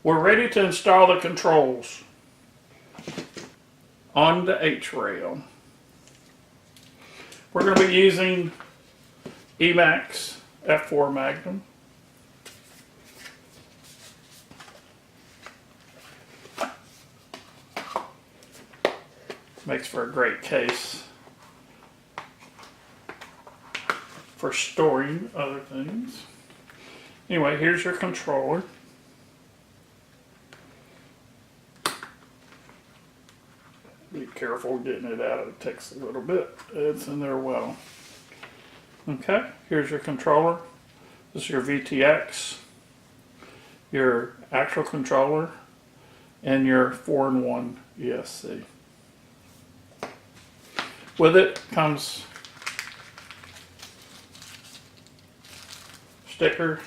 We're ready to install the controls on the HRail. We're going to be using Emax F4 Magnum. Makes for a great case for storing other things. Anyway, here's your controller. Be careful getting it out. It takes a little bit. It's in there well. Okay, here's your controller. This is your VTX, your actual controller, and your 4-in-1 ESC. With it comes sticker,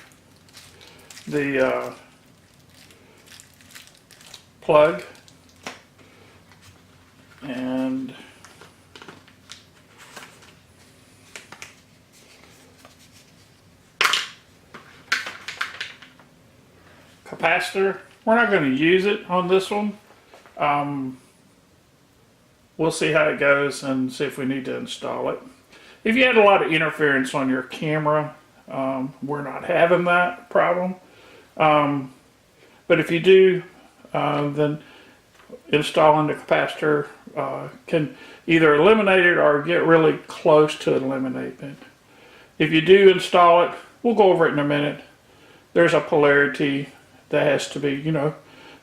the plug, and capacitor. We're not going to use it on this one. We'll see how it goes and see if we need to install it. If you had a lot of interference on your camera, we're not having that problem. But if you do, then installing the capacitor can either eliminate it or get really close to eliminating it. If you do install it, we'll go over it in a minute. There's a polarity that has to be,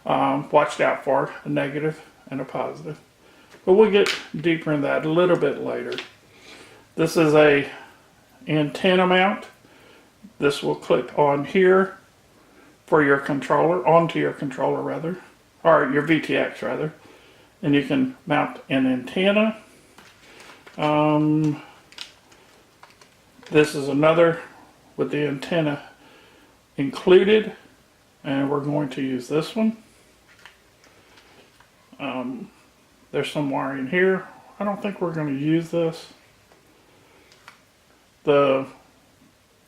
watched out for, a negative and a positive. But we'll get deeper in that a little bit later. This is a antenna mount. This will clip on here for your controller, onto your controller rather, or your VTX rather. And you can mount an antenna. This is another with the antenna included, and we're going to use this one. There's some wiring here. I don't think we're going to use this. The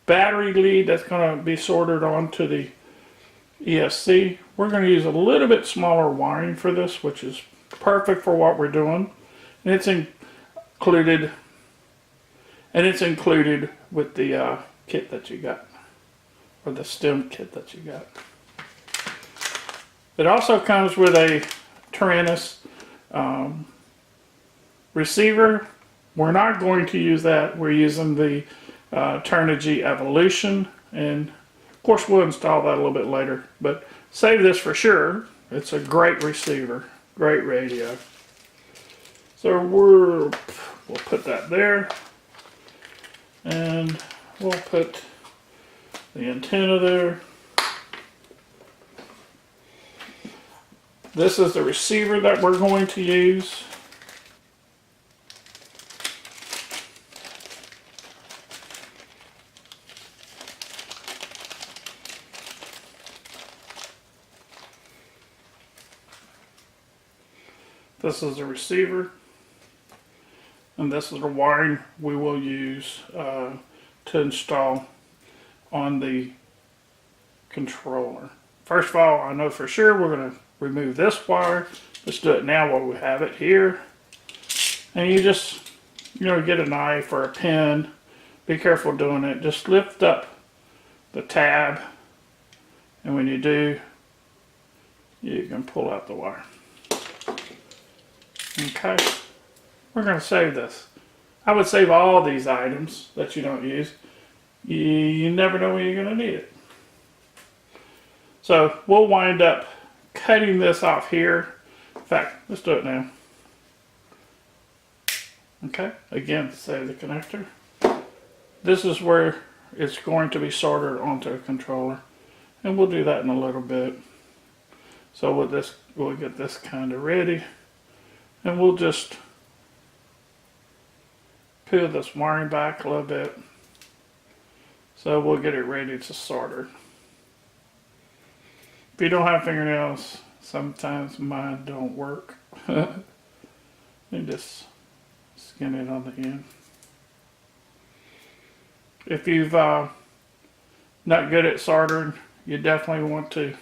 battery lead that's going to be soldered onto the ESC, we're going to use a little bit smaller wiring for this, which is perfect for what we're doing. And it's included with the kit that you got, or the stem kit that you got. It also comes with a Turnigy receiver. We're not going to use that. We're using the Turnigy Evolution, and of course we'll install that a little bit later, but save this for sure. It's a great receiver, great radio. So we'll put that there, and we'll put the antenna there. This is the receiver that we're going to use. This is the receiver, and this is the wiring we will use to install on the controller. First of all, I know for sure we're going to remove this wire. Let's do it now while we have it here. And you just, get a knife or a pen. Be careful doing it. Just lift up the tab, and when you do, you can pull out the wire. Okay, we're going to save this. I would save all these items that you don't use. You never know when you're going to need it. So we'll wind up cutting this off here. In fact, let's do it now. Okay, again, save the connector. This is where it's going to be soldered onto a controller, and we'll do that in a little bit. So with this, we'll get this kind of ready, and we'll just peel this wiring back a little bit. So we'll get it ready to solder. If you don't have fingernails, sometimes mine don't work. You just skin it on the end. If you've not good at soldering, you definitely want to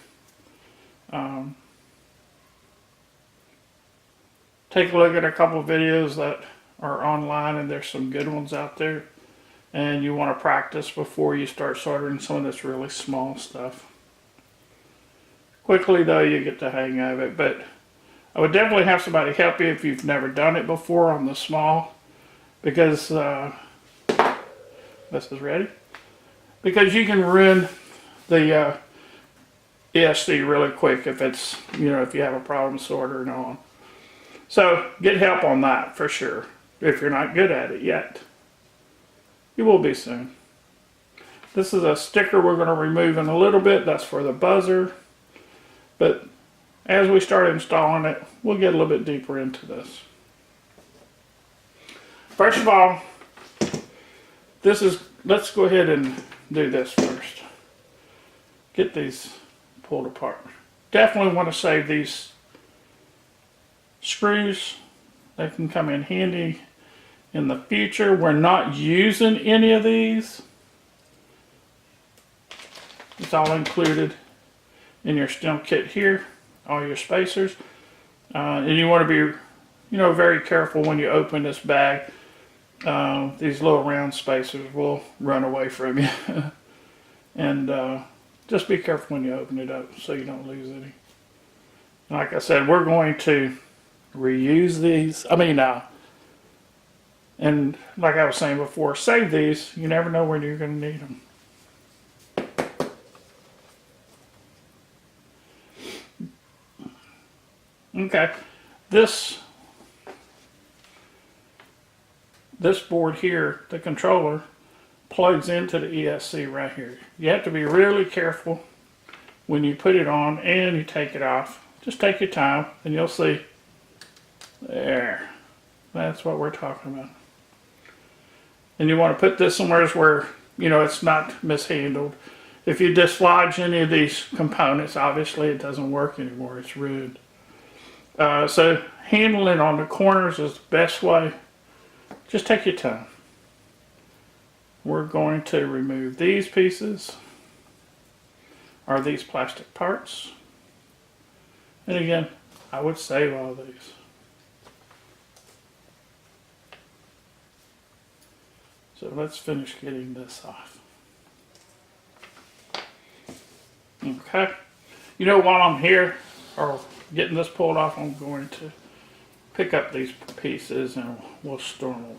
Take a look at a couple of videos that are online, and there's some good ones out there. And you want to practice before you start soldering some of this really small stuff. Quickly though, you get the hang of it, but I would definitely have somebody help you if you've never done it before on the small, because this is ready. Because you can ruin the ESC really quick if it's, if you have a problem soldering on. So get help on that for sure, if you're not good at it yet. You will be soon. This is a sticker we're going to remove in a little bit. That's for the buzzer. But as we start installing it, we'll get a little bit deeper into this. First of all, let's go ahead and do this first. Get these pulled apart. Definitely want to save these screws. They can come in handy in the future. We're not using any of these. It's all included in your stem kit here, all your spacers. And you want to be, very careful when you open this bag. These little round spacers will run away from you. And just be careful when you open it up so you don't lose any. Like I said, we're going to reuse these. And like I was saying before, save these. You never know when you're going to need them. Okay, this board here, the controller, plugs into the ESC right here. You have to be really careful when you put it on and you take it off. Just take your time and you'll see. There. That's what we're talking about. And you want to put this somewhere where, it's not mishandled. If you dislodge any of these components, obviously it doesn't work anymore. It's ruined. So handling on the corners is the best way. Just take your time. We're going to remove these pieces, or these plastic parts. And again, I would save all these. So let's finish getting this off. Okay. While I'm here, or getting this pulled off, I'm going to pick up these pieces and we'll store them away.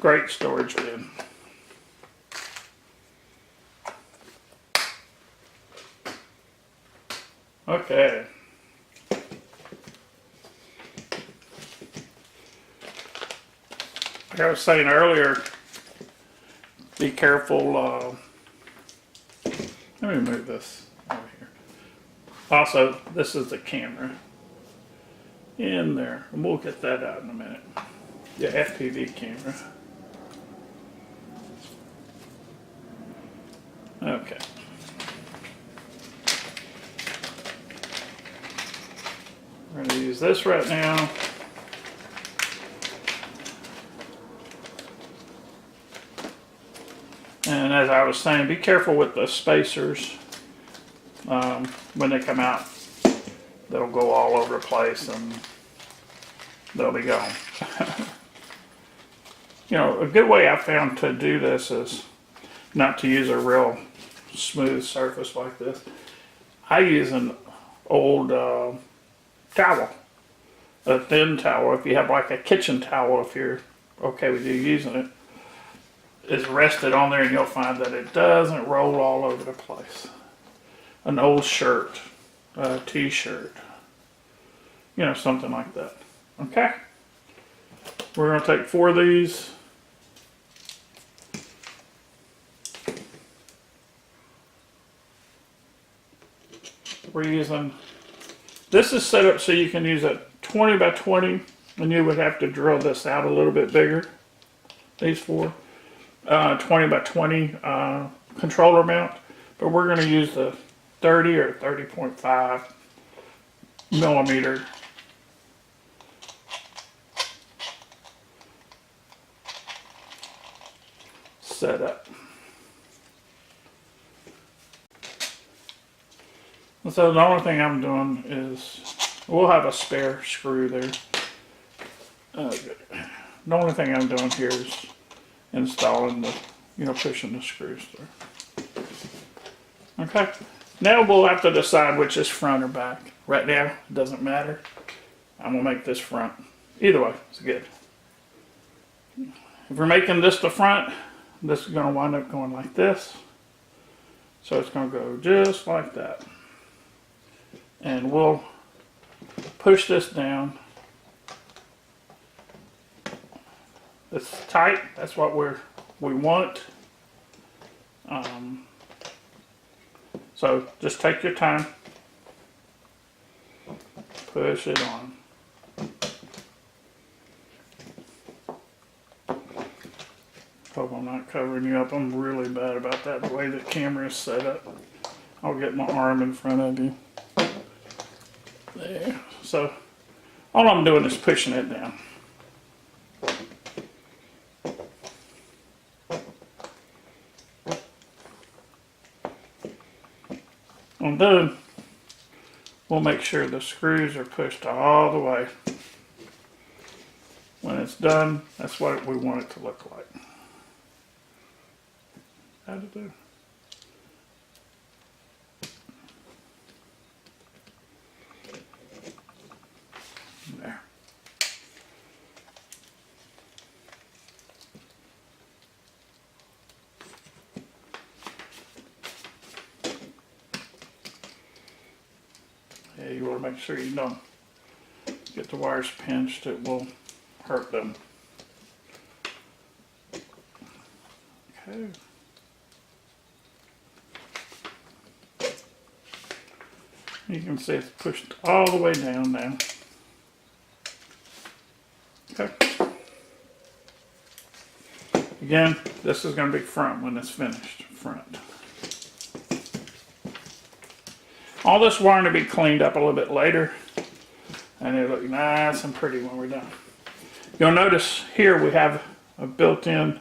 Great storage bin. Okay. Like I was saying earlier, be careful. Let me move this over here. Also, this is the camera in there, and we'll get that out in a minute. The FPV camera. Okay. We're going to use this right now. And as I was saying, be careful with the spacers. When they come out, they'll go all over the place and they'll be gone. A good way I found to do this is not to use a real smooth surface like this. I use an old towel, a thin towel. If you have like a kitchen towel, if you're okay with you using it, is rested on there, and you'll find that it doesn't roll all over the place. An old shirt, a t-shirt, something like that. Okay, we're going to take 4 of these. We're using, this is set up so you can use a 20 by 20, and you would have to drill this out a little bit bigger, these 4. 20 by 20 controller mount, but we're going to use the 30 or 30.5 millimeter set up. And so the only thing I'm doing is, we'll have a spare screw there. The only thing I'm doing here is installing the, pushing the screws through. Okay, now we'll have to decide which is front or back. Right now, it doesn't matter. I'm gonna make this front. Either way, it's good. If we're making this the front, this is gonna wind up going like this. So it's gonna go just like that. And we'll push this down. It's tight, that's what we want. So just take your time. Push it on. Hope I'm not covering you up. I'm really bad about that, the way the camera is set up. I'll get my arm in front of you. There. So all I'm doing is pushing it down. And then we'll make sure the screws are pushed all the way. When it's done, that's what we want it to look like. How to do? There. Yeah, you want to make sure you don't get the wires pinched. It will hurt them. Okay. You can see it's pushed all the way down now. Okay. Again, this is going to be front when it's finished. Front. All this wiring to be cleaned up a little bit later, and it'll look nice and pretty when we're done. You'll notice here we have a built-in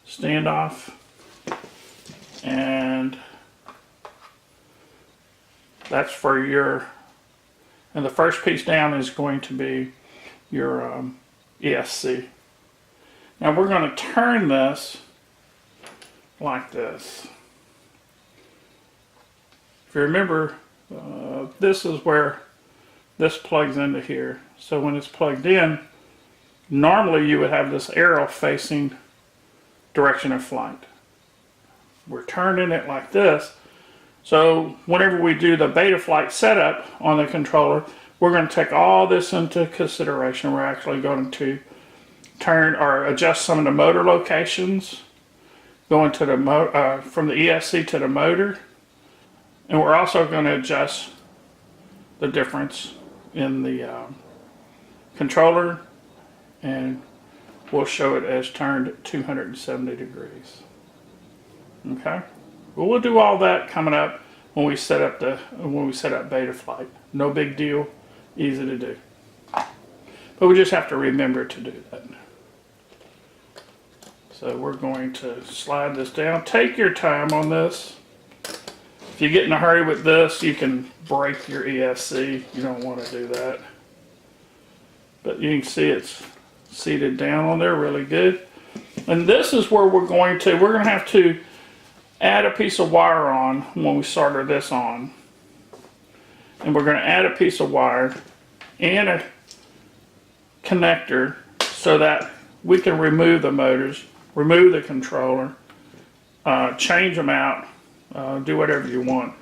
standoff, and that's for your, and the first piece down is going to be your ESC. Now we're going to turn this like this. If you remember, this is where this plugs into here. So when it's plugged in, normally you would have this arrow facing direction of flight. We're turning it like this. So whenever we do the Betaflight setup on the controller, we're going to take all this into consideration. We're actually going to turn or adjust some of the motor locations, going to the from the ESC to the motor, and we're also going to adjust the difference in the controller, and we'll show it as turned 270 degrees. Okay. Well, we'll do all that coming up when we set up Betaflight. No big deal, easy to do. But we just have to remember to do that. So we're going to slide this down. Take your time on this. If you get in a hurry with this, you can break your ESC. You don't want to do that. But you can see it's seated down on there really good. And this is where we're going to have to add a piece of wire on when we solder this on. And we're going to add a piece of wire and a connector so that we can remove the motors, remove the controller, change them out, do whatever you want.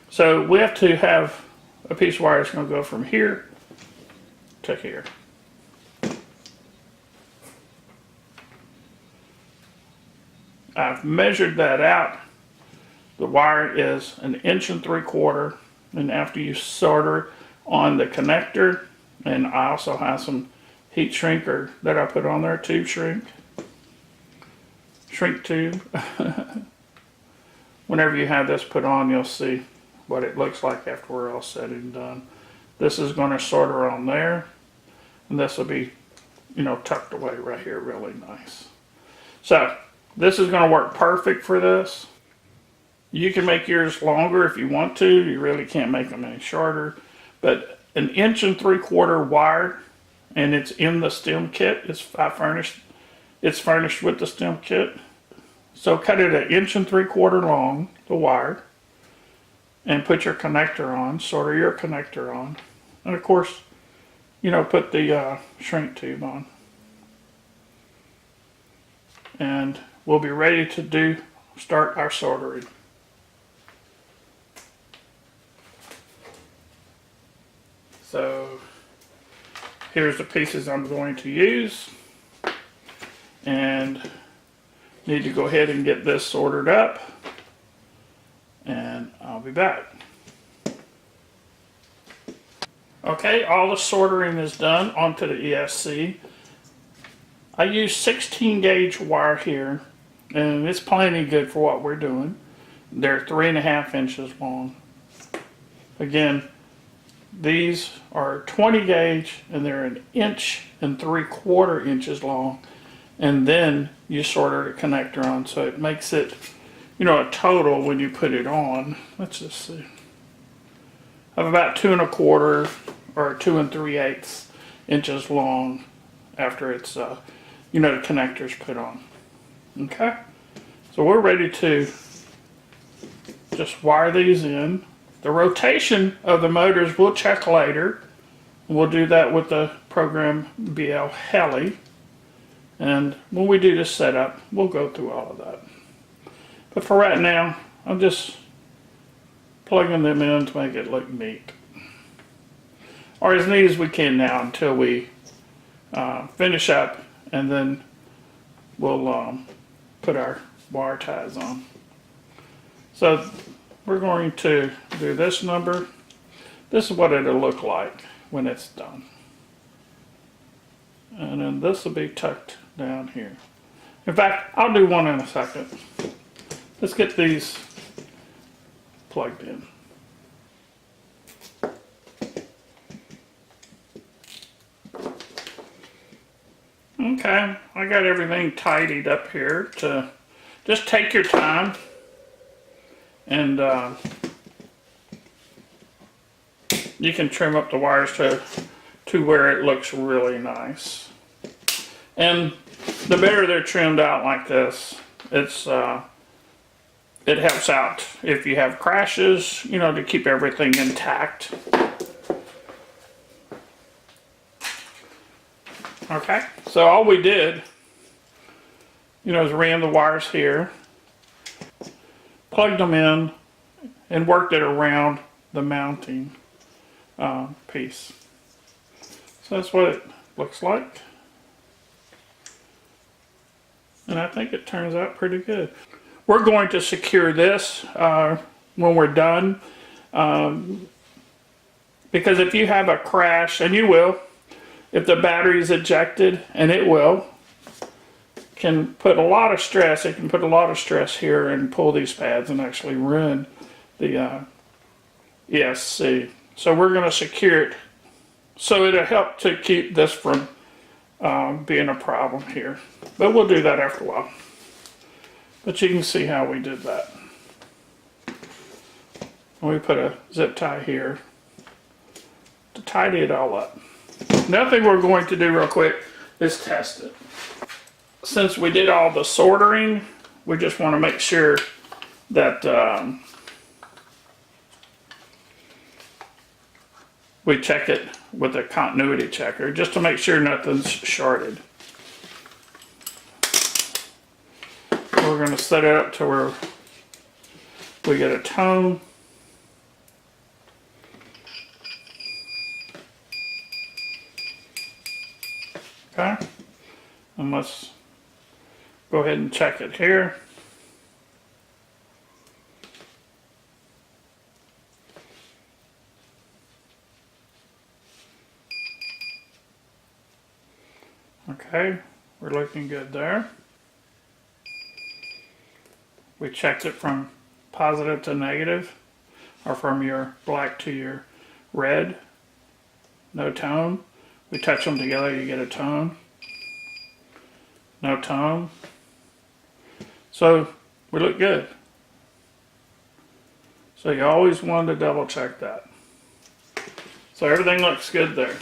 So we have to have a piece of wire that's going to go from here to here. I've measured that out. The wire is 1 3/4 inches, and after you solder on the connector, and I also have some heat shrinker that I put on there, tube shrink tube. Whenever you have this put on, you'll see what it looks like after we're all said and done. This is going to solder on there, and this will be, tucked away right here really nice. So This is going to work perfect for this. You can make yours longer if you want to. You really can't make them any shorter. But 1 3/4 inch wire, and it's in the stem kit. It's furnished with the stem kit. So cut it 1 3/4 inch long, the wire, and put your connector on, solder your connector on. And of course, you know, put the shrink tube on. And we'll be ready to start our soldering. So here's the pieces I'm going to use, and need to go ahead and get this soldered up, and I'll be back. Okay, all the soldering is done onto the ESC. I use 16 gauge wire here, and it's plenty good for what we're doing. They're 3.5 inches long. Again, these are 20 gauge, and they're 1 3/4 inches long. And then you solder the connector on, so it makes it, you know, a total when you put it on. Let's just see. Of about 2 1/4 or 2 3/8 inches long after it's, you know, the connector's put on. Okay, so we're ready to just wire these in. The rotation of the motors we'll check later. We'll do that with the program BL Heli. And when we do this setup, we'll go through all of that. But for right now, I'm just plugging them in to make it look neat. Or as neat as we can now until we finish up, and then we'll put our wire ties on. So we're going to do this number. This is what it'll look like when it's done. And then this will be tucked down here. In fact, I'll do one in a second. Let's get these plugged in. Okay, I got everything tidied up here. To just take your time, and you can trim up the wires to where it looks really nice. And the better they're trimmed out like this, it helps out if you have crashes, you know, to keep everything intact. Okay, so all we did, you know, is ran the wires here, plugged them in, and worked it around the mounting piece. So that's what it looks like. And I think it turns out pretty good. We're going to secure this when we're done, because if you have a crash, and you will, if the battery is ejected, and it will, can put a lot of stress. It can put a lot of stress here and pull these pads and actually ruin the ESC. So we're going to secure it, so it'll help to keep this from being a problem here. But we'll do that after a while. But you can see how we did that. We put a zip tie here to tidy it all up. Another thing we're going to do real quick is test it. Since we did all the soldering, we just want to make sure that we check it with a continuity checker, just to make sure nothing's shorted. We're going to set it up to where we get a tone. Okay, and let's go ahead and check it here. Okay, we're looking good there. We checked it from positive to negative, or from your black to your red. No tone. We touch them together, you get a tone. No tone. So we look good. So you always want to double check that. So everything looks good there.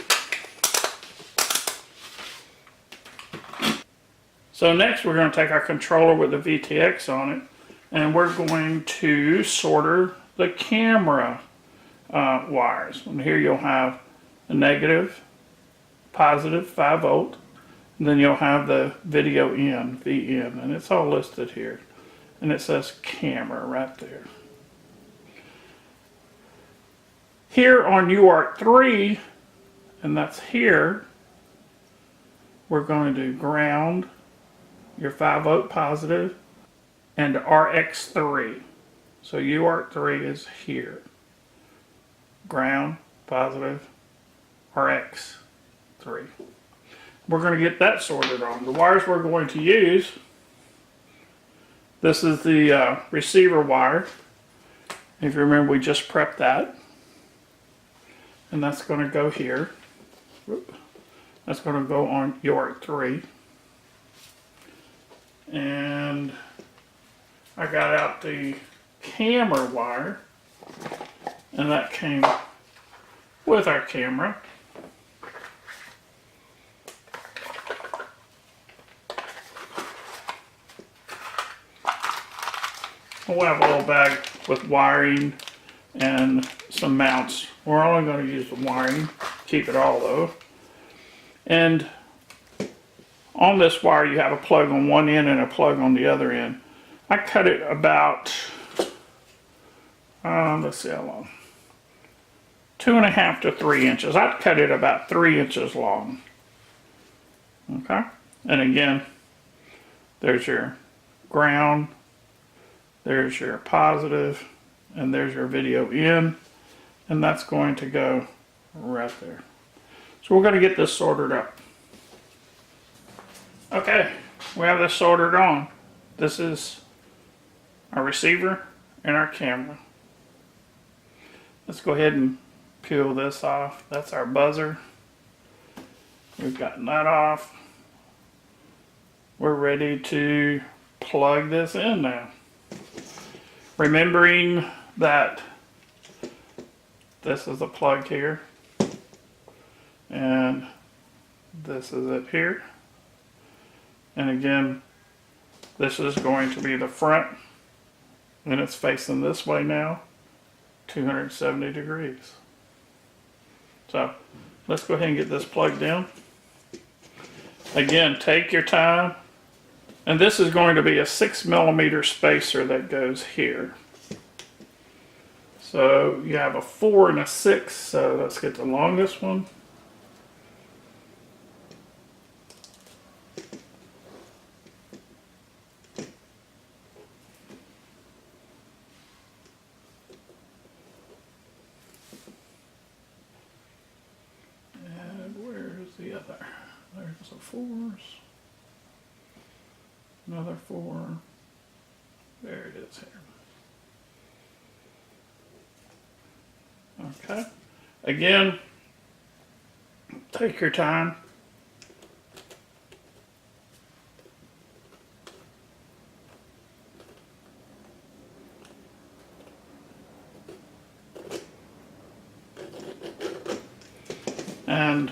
So next we're going to take our controller with the VTX on it, and we're going to solder the camera wires. And here you'll have a negative, positive 5 volt, and then you'll have the video in, VN, and it's all listed here. And it says camera right there. Here on UART3, and that's here, we're going to ground your 5 volt positive and RX3. So UART3 is here. Ground, positive, RX3. We're going to get that sorted on. The wires we're going to use, this is the receiver wire. If you remember, we just prepped that. And that's going to go here. That's going to go on UART3. And I got out the camera wire, and that came with our camera. We'll have a little bag with wiring and some mounts. We're only going to use the wiring, keep it all though. And on this wire you have a plug on one end and a plug on the other end. I cut it about, let's see how long, 2.5 to 3 inches. I cut it about 3 inches long. Okay, and again, there's your ground, there's your positive, and there's your video in, and that's going to go right there. So we're going to get this soldered up. Okay, we have this soldered on. This is our receiver and our camera. Let's go ahead and peel this off. That's our buzzer. We've gotten that off. We're ready to plug this in now. Remembering that this is a plug here, and this is it here, and again this is going to be the front, and it's facing this way now, 270 degrees. So let's go ahead and get this plugged in. Again, take your time. And this is going to be a 6mm spacer that goes here. So you have a 4 and a 6, so let's get the longest one. And where's the other? There's the 4s. Another 4. There it is here. Okay. Again, take your time. And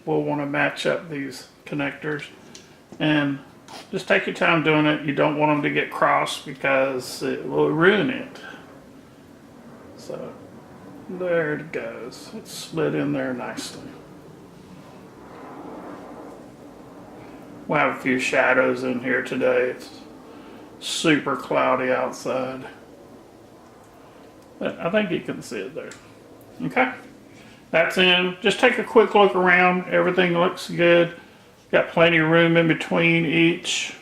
we'll want to match up these connectors. And just take your time doing it. You don't want them to get crossed because it will ruin it. So there it goes. It's slid in there nicely. We'll have a few shadows in here today. It's super cloudy outside. But I think you can see it there. Okay. That's in. Just take a quick look around. Everything looks good. Got plenty of room in between each.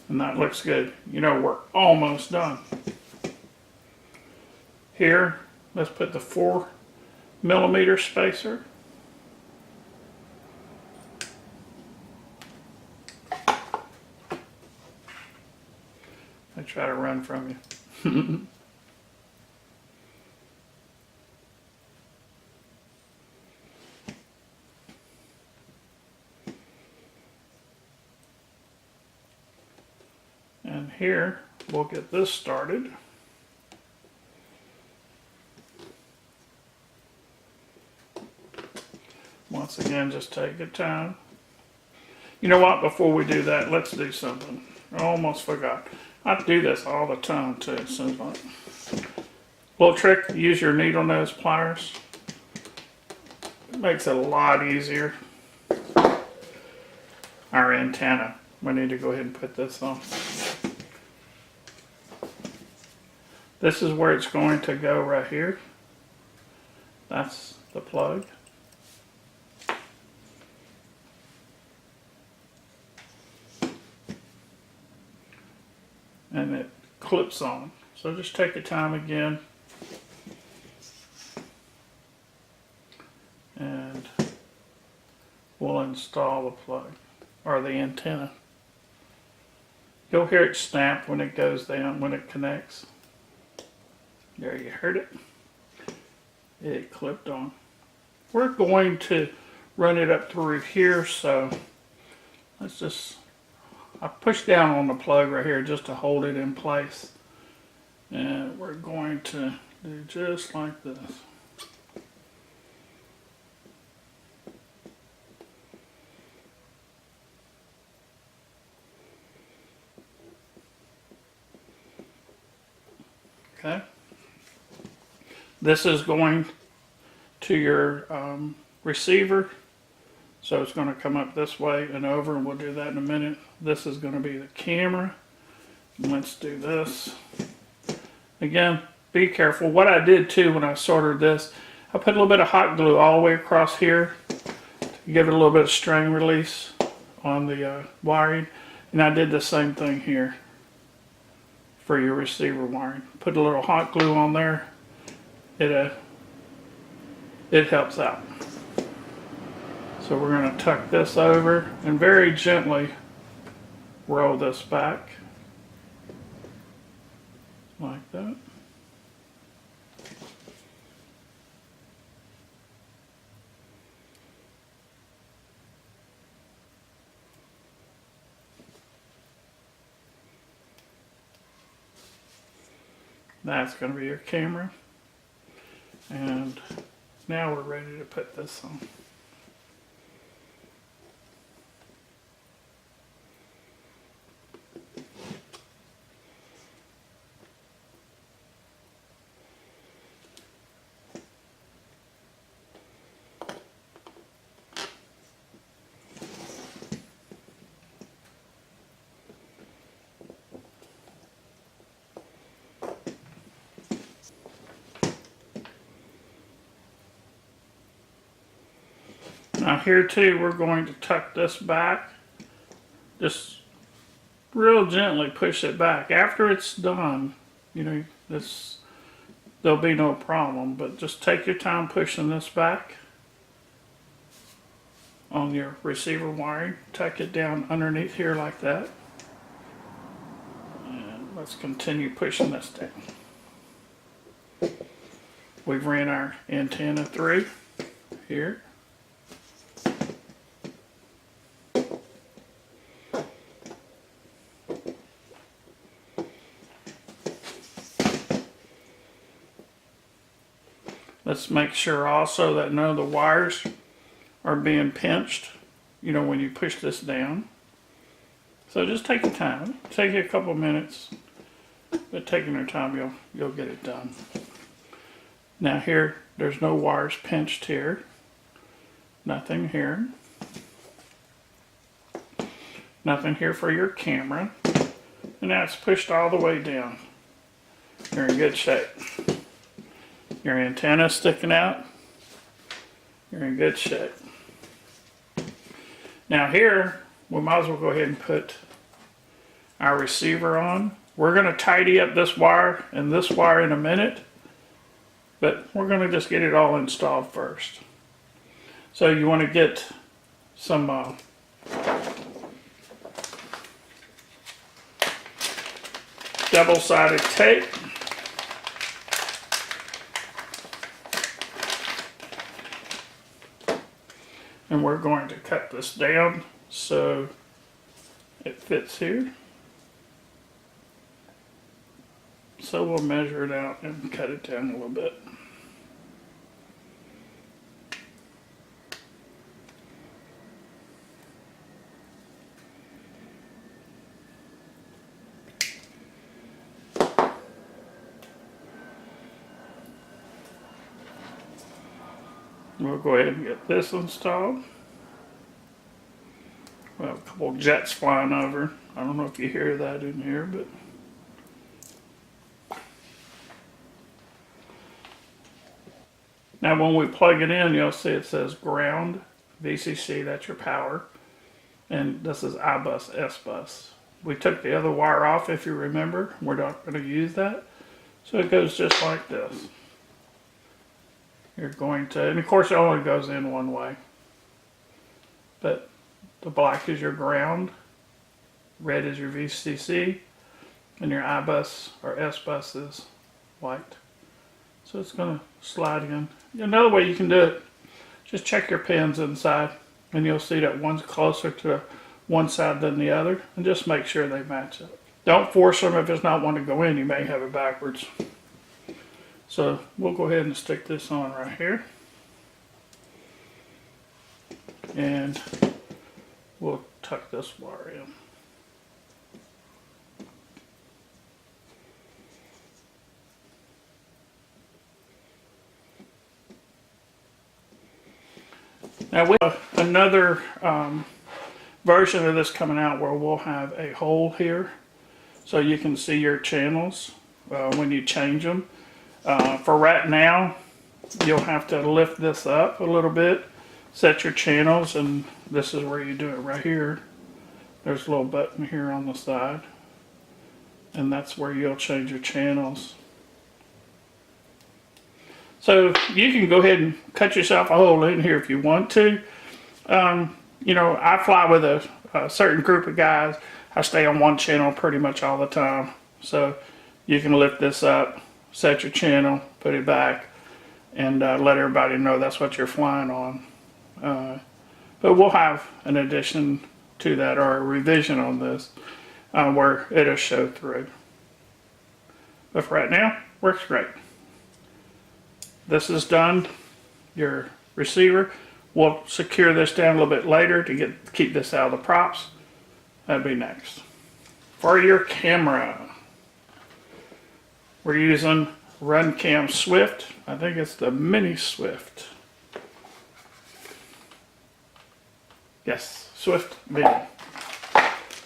And that looks good. You know, we're almost done. Here, let's put the 4mm spacer. I try to run from you. here, we'll get this started. Once again, just take your time. You know what, before we do that, let's do something. I almost forgot. I do this all the time too. So, little trick, use your needle nose pliers. It makes it a lot easier. Our antenna, we need to go ahead and put this on. This is where it's going to go right here. That's the plug. And it clips on. So just take your time again. And we'll install the plug, or the antenna. You'll hear it snap when it goes down, when it connects. There, you heard it. It clipped on. We're going to run it up through here, so let's just, I push down on the plug right here just to hold it in place. And we're going to do just like this. Okay. This is going to your receiver. So it's going to come up this way and over, and we'll do that in a minute. This is going to be the camera. Let's do this. Again, be careful. What I did too when I soldered this, I put a little bit of hot glue all the way across here to give it a little bit of strain release on the wiring. And I did the same thing here for your receiver wiring. Put a little hot glue on there. It helps out. So we're going to tuck this over and very gently roll this back like that. That's going to be your camera. And now we're ready to put this on. Now here too, we're going to tuck this back. Just real gently push it back. After it's done, you know, there'll be no problem, but just take your time pushing this back on your receiver wiring. Tuck it down underneath here like that. And let's continue pushing this down. We've ran our antenna through here. Let's make sure also that none of the wires are being pinched, you know, when you push this down. So just take your time. Take you a couple of minutes, but taking your time, you'll get it done. Now here, there's no wires pinched here. Nothing here. Nothing here for your camera. And now it's pushed all the way down. You're in good shape. Your antenna sticking out, you're in good shape. Now here, we might as well go ahead and put our receiver on. We're going to tidy up this wire and this wire in a minute, but we're going to just get it all installed first. So you want to get some double-sided tape. And we're going to cut this down so it fits here. so we'll measure it out and cut it down a little bit. We'll go ahead and get this installed. We have a couple of jets flying over. I don't know if you hear that in here, but now when we plug it in, you'll see it says ground, VCC, that's your power. And this is iBus, S-Bus. We took the other wire off, if you remember. We're not going to use that. So it goes just like this. You're going to, and of course it only goes in one way. But the black is your ground, red is your VCC, and your iBus or S-Bus is white. So it's going to slide in. Another way you can do it, just check your pins inside, and you'll see that one's closer to one side than the other, and just make sure they match up. Don't force them. If it's not one to go in, you may have it backwards. So we'll go ahead and stick this on right here. And we'll tuck this wire in. Now we have another version of this coming out where we'll have a hole here so you can see your channels when you change them. For right now, you'll have to lift this up a little bit, set your channels, and this is where you do it right here. There's a little button here on the side, and that's where you'll change your channels. So you can go ahead and cut yourself a hole in here if you want to. You know, I fly with a certain group of guys. I stay on one channel pretty much all the time. So you can lift this up, set your channel, put it back, and let everybody know that's what you're flying on. But we'll have an addition to that, or a revision on this, where it'll show through. But for right now, works great. This is done. Your receiver. We'll secure this down a little bit later to keep this out of the props. That'd be next. For your camera, we're using RunCam Swift. I think it's the Mini Swift. Yes, Swift Mini.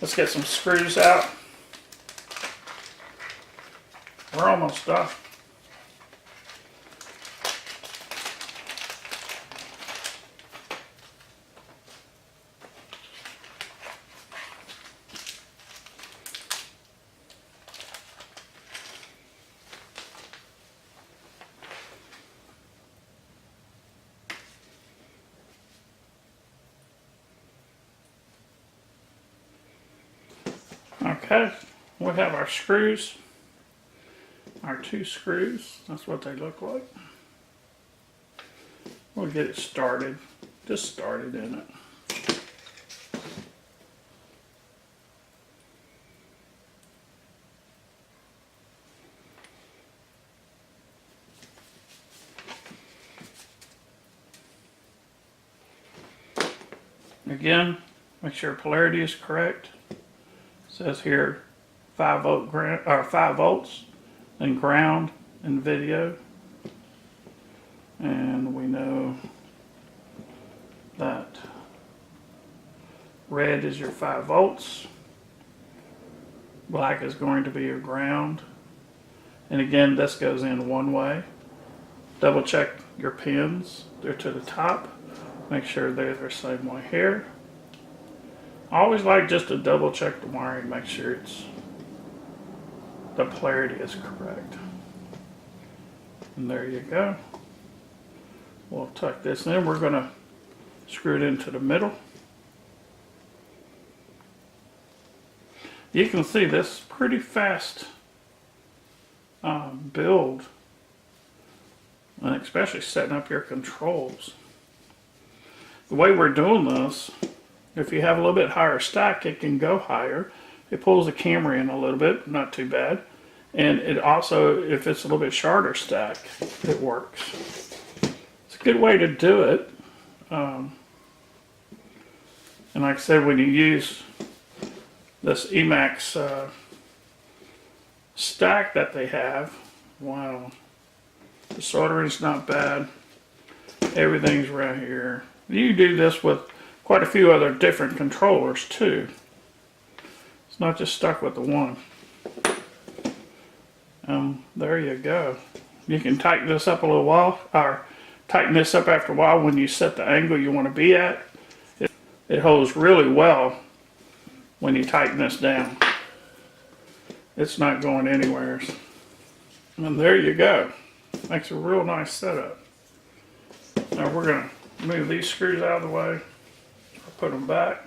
Let's get some screws out. We're almost done. Okay, we have our screws, our 2 screws. That's what they look like. We'll get it started, just started in it. Again, make sure polarity is correct. Says here 5 volts and ground and video, and we know that red is your 5 volts, black is going to be your ground, and again this goes in one way. Double check your pins, they're to the top, make sure they're the same way here. I always like just to double check the wiring, make sure the polarity is correct. And there you go. We'll tuck this in. We're going to screw it into the middle. You can see this pretty fast build, and especially setting up your controls. The way we're doing this, if you have a little bit higher stack, it can go higher. It pulls the camera in a little bit, not too bad. And it also, if it's a little bit shorter stack, it works. It's a good way to do it. And like I said, when you use this Emax stack that they have, wow, the soldering's not bad. Everything's right here. You do this with quite a few other different controllers too. It's not just stuck with the one. There you go. You can tighten this up a little while, or tighten this up after a while when you set the angle you want to be at. It holds really well when you tighten this down. It's not going anywhere. And there you go. Makes a real nice setup. Now we're going to move these screws out of the way. I'll put them back.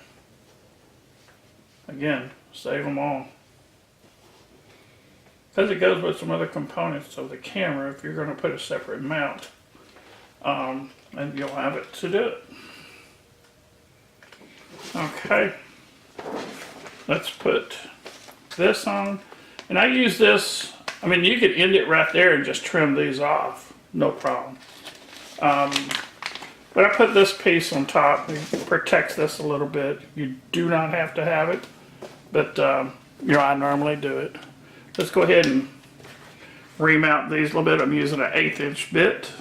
Again, save them all. Because it goes with some other components of the camera if you're going to put a separate mount. And you'll have it to do it. Okay. Let's put this on. And I use this, I mean, you could end it right there and just trim these off. No problem. But I put this piece on top. It protects this a little bit. You do not have to have it. But, you know, I normally do it. Let's go ahead and remount these a little bit. I'm using an 1/8 inch bit.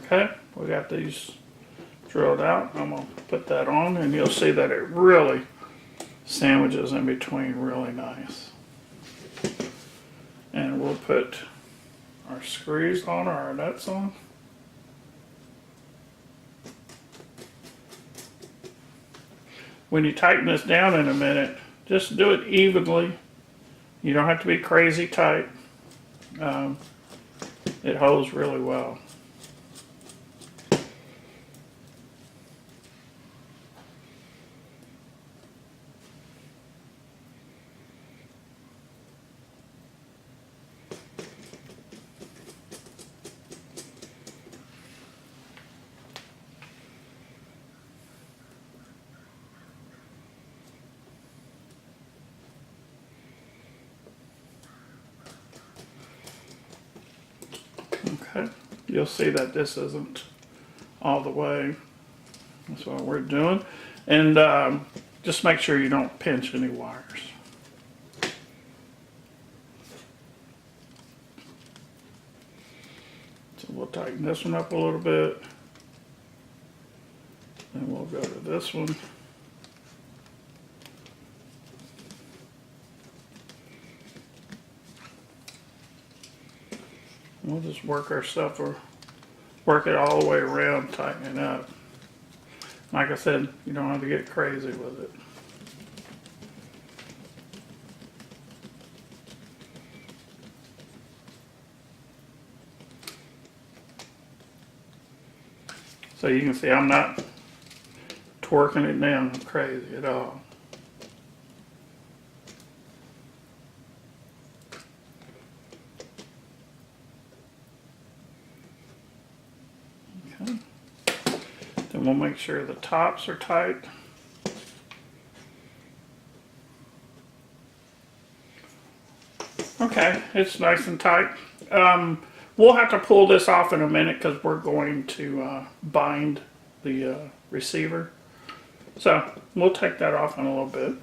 Okay, we got these drilled out. I'm going to put that on and you'll see that it really sandwiches in between really nice. And we'll put our screws on, or our nuts on. When you tighten this down in a minute, just do it evenly. You don't have to be crazy tight. It holds really well. Okay, you'll see that this isn't all the way. That's what we're doing. And just make sure you don't pinch any wires. So we'll tighten this one up a little bit. And we'll go to this one. We'll just work ourselves, or work it all the way around, tighten it up. Like I said, you don't have to get crazy with it. So you can see I'm not torquing it down crazy at all. Okay. Then we'll make sure the tops are tight. Okay, it's nice and tight. We'll have to pull this off in a minute because we're going to bind the receiver. So we'll take that off in a little bit.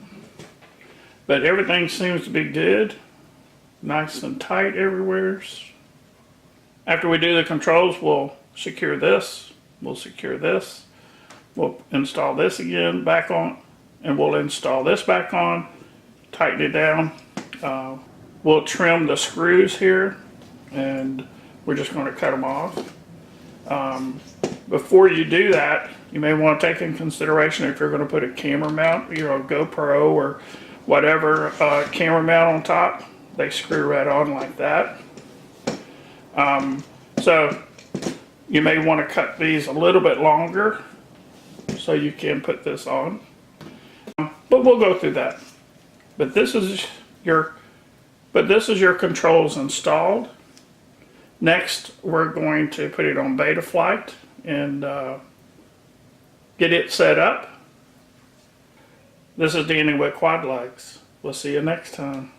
But everything seems to be good. Nice and tight everywhere. After we do the controls, we'll secure this. We'll secure this. We'll install this again back on. And we'll install this back on. Tighten it down. We'll trim the screws here. And we're just going to cut them off. Before you do that, you may want to take in consideration if you're going to put a camera mount, you know, GoPro or whatever camera mount on top. They screw right on like that. So You may want to cut these a little bit longer so you can put this on. But we'll go through that. But this is your controls installed. Next, we're going to put it on Betaflight and get it set up. This is Danny with QuadLugs. We'll see you next time.